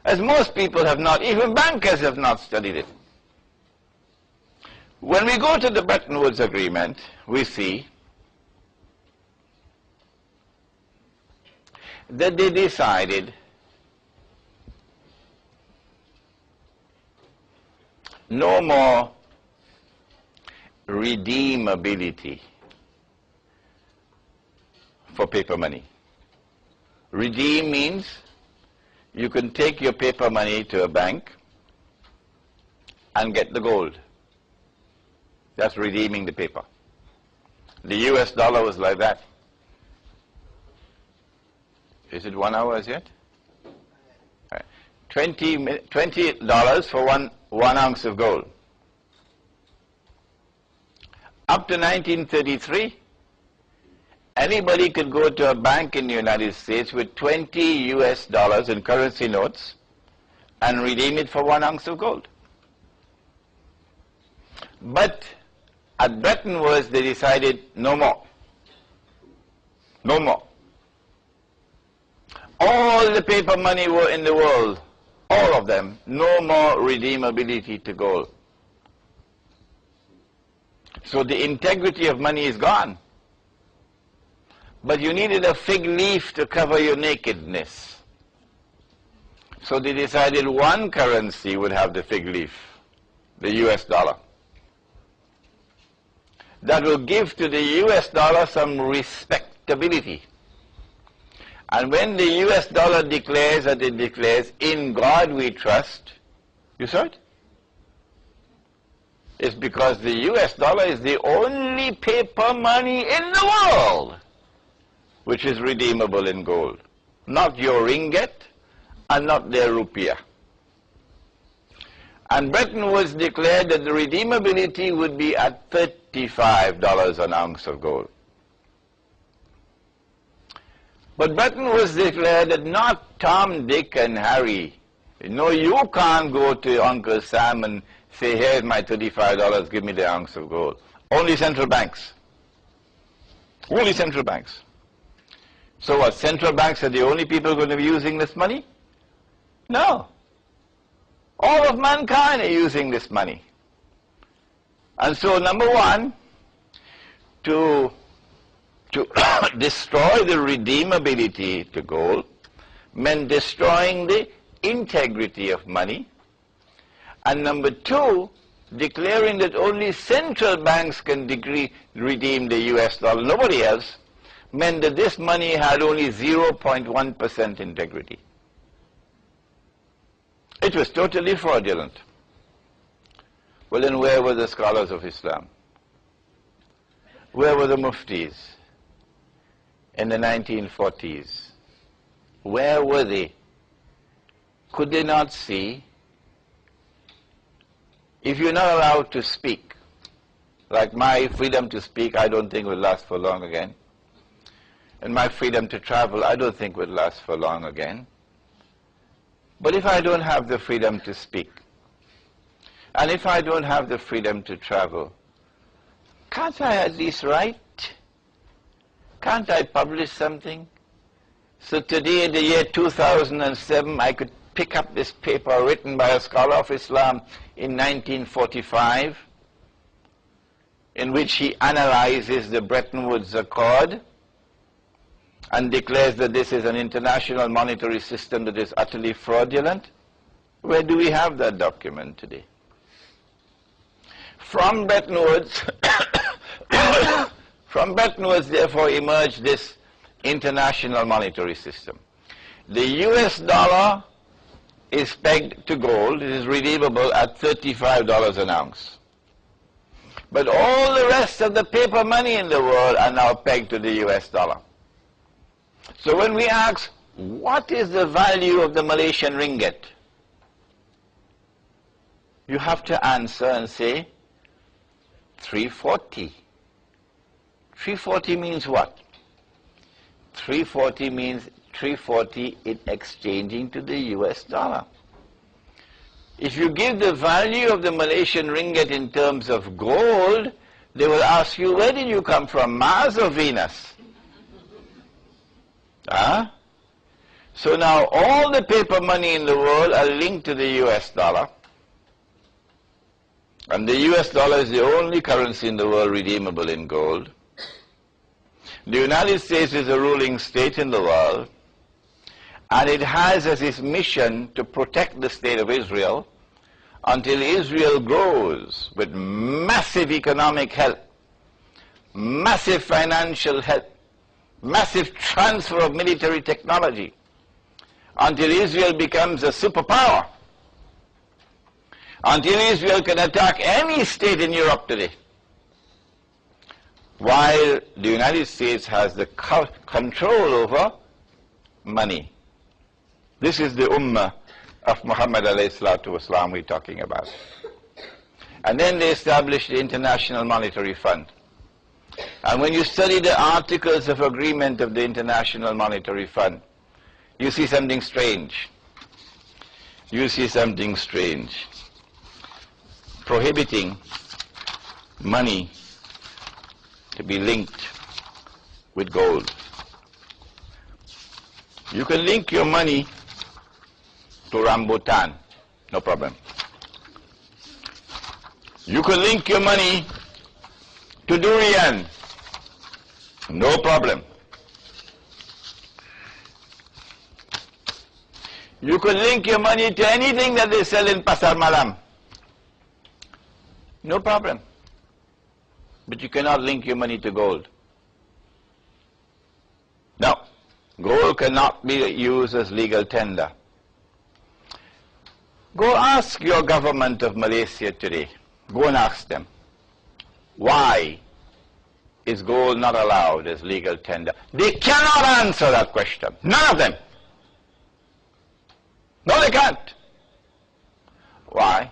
as most people have not, even bankers have not studied it. When we go to the Bretton Woods Agreement, we see that they decided no more redeemability for paper money. Redeem means you can take your paper money to a bank and get the gold. That's redeeming the paper. The US dollar was like that. Is it 1 hour as yet? Right. $20 for one ounce of gold. Up to 1933, anybody could go to a bank in the United States with $20 US in currency notes and redeem it for 1 ounce of gold. But at Bretton Woods, they decided no more. No more. All the paper money in the world, all of them, no more redeemability to gold. So the integrity of money is gone. But you needed a fig leaf to cover your nakedness. So they decided one currency would have the fig leaf, the US dollar. That will give to the US dollar some respectability. And when the US dollar declares that it declares, in God we trust, you saw it? It's because the US dollar is the only paper money in the world which is redeemable in gold. Not your ringgit and not their rupiah. And Bretton Woods declared that the redeemability would be at $35 an ounce of gold. But Bretton Woods declared that not Tom, Dick, and Harry. No, you can't go to Uncle Sam and say, here's my $35, give me the ounce of gold. Only central banks. Only central banks. So what, central banks are the only people going to be using this money? No. All of mankind are using this money. And so, number one, to destroy the redeemability to gold meant destroying the integrity of money. And number two, declaring that only central banks can redeem the US dollar, nobody else, meant that this money had only 0.1% integrity. It was totally fraudulent. Well, then where were the scholars of Islam? Where were the muftis in the 1940s? Where were they? Could they not see? If you're not allowed to speak, like my freedom to speak, I don't think will last for long again. And my freedom to travel, I don't think would last for long again. But if I don't have the freedom to speak, and if I don't have the freedom to travel, can't I at least write? Can't I publish something? So today, in the year 2007, I could pick up this paper written by a scholar of Islam in 1945, in which he analyzes the Bretton Woods Accord and declares that this is an international monetary system that is utterly fraudulent. Where do we have that document today? From Bretton Woods, therefore, emerged this international monetary system. The US dollar is pegged to gold. It is redeemable at $35 an ounce. But all the rest of the paper money in the world are now pegged to the US dollar. So when we ask, what is the value of the Malaysian ringgit? You have to answer and say, 340. 340 means what? 340 means 340 in exchanging to the US dollar. If you give the value of the Malaysian ringgit in terms of gold, they will ask you, where did you come from, Mars or Venus? So now all the paper money in the world are linked to the US dollar. And the US dollar is the only currency in the world redeemable in gold. The United States is a ruling state in the world, and it has as its mission to protect the state of Israel until Israel grows with massive economic help, massive financial help, massive transfer of military technology, until Israel becomes a superpower, until Israel can attack any state in Europe today, while the United States has the control over money. This is the ummah of Muhammad alayhi salatu wasalam we're talking about. And then they established the International Monetary Fund. And when you study the articles of agreement of the International Monetary Fund, you see something strange. You see something strange. Prohibiting money to be linked with gold. You can link your money to rambutan, no problem. You can link your money to durian, no problem. You can link your money to anything that they sell in Pasar Malam, no problem. But you cannot link your money to gold. No, gold cannot be used as legal tender. Go ask your government of Malaysia today. Go and ask them, why is gold not allowed as legal tender? They cannot answer that question. None of them. No, they can't. Why?